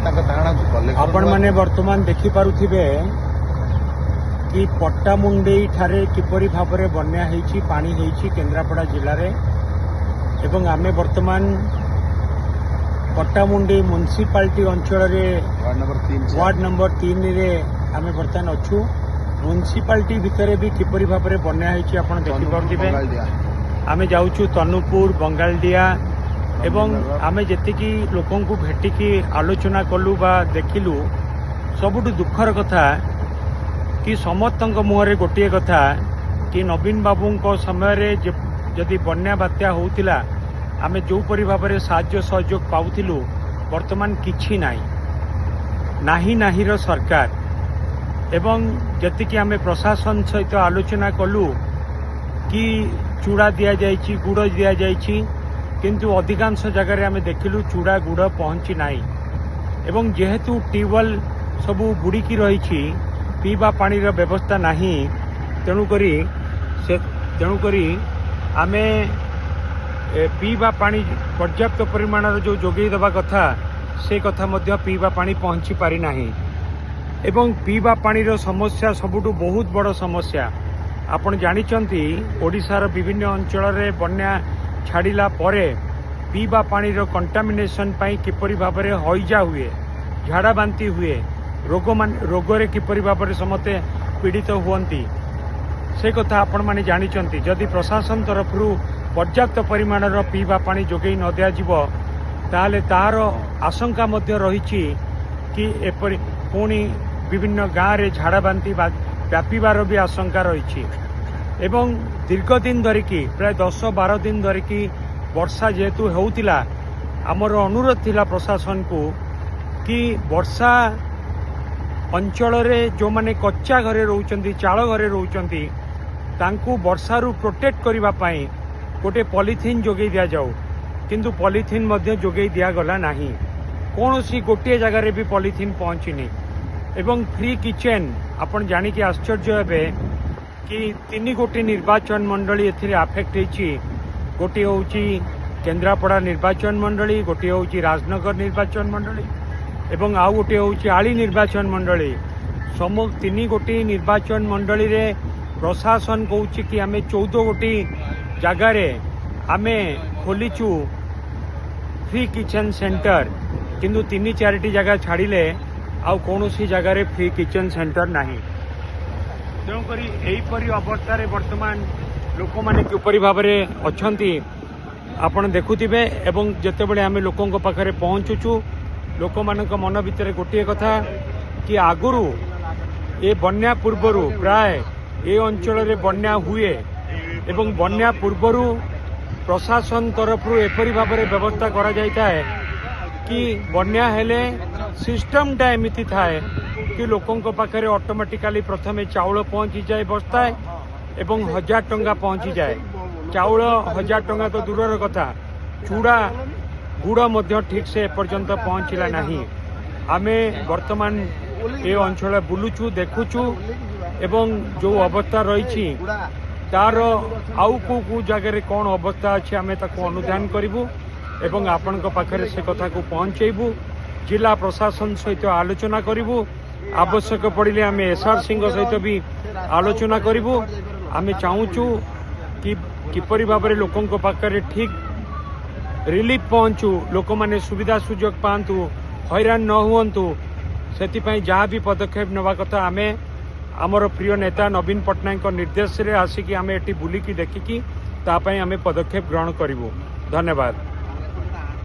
आपण मैंने वर्तमान देखि पारुथिबे कि पट्टामुंडेई ठारे किपरि भाबरे बन्या हेछि पानी हेछि केन्द्रापड़ा जिल्ला रे एवं आमे वर्तमान पट्टामुंडेई म्युनिसिपालिटी अंचल रे वार्ड नंबर 3 रे आमे वर्तमान अछु। म्युनिसिपालिटी भितरे भी किपरि भाबरे बन्या हेछि आपण देखि पारुथिबे। आमे जाउछु तनुपुर बंगालडिया एवं आमे जेतिकी लोकन को भेटिकी आलोचना कलु बा देखिलु सबुठु दुखर कथा कि समस्तक मुहरे गोटे कथा कि नवीन बाबू समय रे जदि बन्या बात्या होउतिला आमे जो परि भाबरे साहाय्य सहयोग पाउथिलु वर्तमान किछि नाही नाही रो सरकार एवं जेतिकी आमे प्रशासन सहित आलोचना कलु कि चूड़ा दिया जाइछि गुड़ दिया जाइछि किंतु अधिकांश जगह आमे देखिलु चूड़ा गुड़ पहुंची नाही एवं जेहेतु ट्यूबवेल सबू बुड़ीकी रही पीवा पानी रो व्यवस्था नाही तेणुकरी आमे पीवा पानी पर्याप्त परिमाण जो जोगई देवा कथा से कथा मध्य पीवा पानी पहुंची पारि नाही एवं पीवा पानी रो समस्या सबुठु बहुत बड़ समस्या। आपण जानिचंती ओडिशार विभिन्न अंचल रे बन्या छाड़िला परे पीवा पानी रो कंटामिनेशन पाई किपरि भाबरे हईजा हुए झाड़ा बांती हुए रोगरे किपरि भाबरे समते पीड़ित हुअंती से कथा आपण माने जानिचंती। जदि प्रशासन तरफरु पर्याप्त परिमाण रो पीवा पानी जोगई न दिया जिवो ताले तार आशंका मध्य रहिछि कि एपरि पुणी विभिन्न गाँव रे झाड़ा बांती व्यापीबार भी आशंका रही एवं दीर्घ दिन धरिकी प्राय 10-12 दिन धरिकी वर्षा जेहेतु होउतिला आमर अनुरोध थिला प्रशासन को कि वर्षा अंचल रे जो माने कच्चा घरे रहउचंती चाଳ घरे रहउचंती तांकू वर्षारू प्रोटेक्ट करिबा पई गोटे पॉलिथिन जोगई दिया जाऊ किंतु पॉलिथिन मध्य जोगई दिया गला नाही कोनोसी गोटे जगह रे भी पॉलिथिन पहुंचीनी एवं फ्री किचेन आपण जानी कि आश्चर्य हेबे कि 3 गोटी निर्वाचन मंडली एथिरे अफेक्ट हेछि। गोटी होउची केन्द्रापड़ा निर्वाचन मंडली गोटी होउची राजनगर निर्वाचन मंडली एवं आउ गोटी होउची आली निर्वाचन मंडली 3 गोटी निर्वाचन मंडली रे प्रशासन कहूची कि आमे 14 गोटी जगार आमे खोलीचु फ्री किचेन सेंटर किंतु 3-4 जगह छाड़िले आउ कौनसी जगार फ्री किचेन सेंटर नाही। तेणुकरी एहीपरि अवस्था वर्तमान लोक मैंने किपरि भाबरे अछंती आपण देखुथिबे एवं जेतेबेले आमे लोकंक पाखरे पहुंचुचु लोक मानक मन भितर गोटे कथा कि आगुरु ए बन्या पूर्वरु प्राय ए अंचल रे बन्या हुए एवं बन्या पूर्वरु प्रशासन तरफरु एपरि भाबरे व्यवस्था करा जायताए कि बन्या हेले सिस्टमटा एमिति थाए कि लोकंक पाखरे ऑटोमेटिकली प्रथमे चाउल पहुंची जाए बस्ताए एवं 1000 टंका पहुंची जाए चाउल 1000 टंका तो दूरर कथा चूड़ा गुड़ मध्य ठीक से एपर्यंत पहुंचला नहीं। आमे वर्तमान ए अंचल बुलुचु देखुचु एवं जो अवस्था रही तार आउ को जगह कौन अवस्था अच्छे आमे ताको अनुधान करिवु एवं आपनक पाखरे से कथा को पहुंचेबू जिला प्रशासन सहित आलोचना करिवु आवश्यक पड़िले आमे एसआर सिंह सहित भी आलोचना करिवु। आमे चाहूचु कि किपरि भाबरे लोकंक पाखरे ठीक रिलीफ पहुंचू लोक माने सुविधा सुजोग पांतु हैरान न हुंतु सेति पई जहाँ भी पदक्षेप नवा कथा आमे आमर प्रिय नेता नवीन पट्टनायक निर्देश रे आसिकी आमे एटी बुलिकी देखिकी ता पई आमे पदक्षेप ग्रहण करिवु। धन्यवाद।